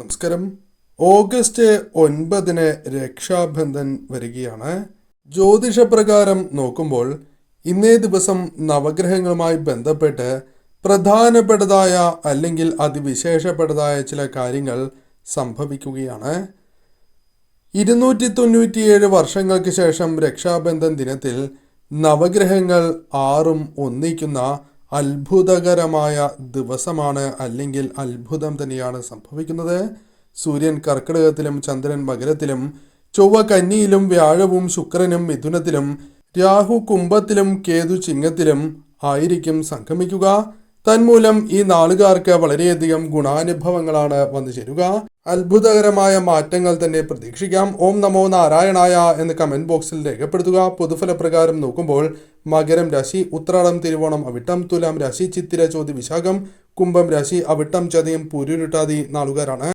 നമസ്കാരം. ഓഗസ്റ്റ് 9 രക്ഷാബന്ധൻ വരികയാണ്. ജ്യോതിഷപ്രകാരം നോക്കുമ്പോൾ ഇന്നേ ദിവസം നവഗ്രഹങ്ങളുമായി ബന്ധപ്പെട്ട് പ്രധാനപ്പെട്ടതായ അല്ലെങ്കിൽ അതിവിശേഷപ്പെട്ടതായ ചില കാര്യങ്ങൾ സംഭവിക്കുകയാണ്. 297 വർഷങ്ങൾക്ക് ശേഷം രക്ഷാബന്ധൻ ദിനത്തിൽ നവഗ്രഹങ്ങൾ 6 ഒന്നിക്കുന്ന അത്ഭുതകരമായ ദിവസമാണ്, അല്ലെങ്കിൽ അത്ഭുതം തന്നെയാണ് സംഭവിക്കുന്നത്. സൂര്യൻ കർക്കിടകത്തിലും ചന്ദ്രൻ മകരത്തിലും ചൊവ്വ കന്നിയിലും വ്യാഴവും ശുക്രനും മിഥുനത്തിലും രാഹു കുംഭത്തിലും കേതു ചിങ്ങത്തിലും ആയിരിക്കും സംഗമിക്കുക. തന്മൂലം ഈ നാളുകാർക്ക് വളരെയധികം ഗുണാനുഭവങ്ങളാണ് വന്നു ചേരുക. അത്ഭുതകരമായ മാറ്റങ്ങൾ തന്നെ പ്രതീക്ഷിക്കാം. ഓം നമോ നാരായണായ എന്ന് കമന്റ് ബോക്സിൽ രേഖപ്പെടുത്തുക. പൊതുഫലപ്രകാരം നോക്കുമ്പോൾ മകരം രാശി ഉത്രാടം തിരുവോണം അവിട്ടം, തുലാം രാശി ചിത്തിര ചോതി വിശാഖം, കുംഭം രാശി അവിട്ടം ചതയം പൂരുരുട്ടാതി നാളുകാരാണ്.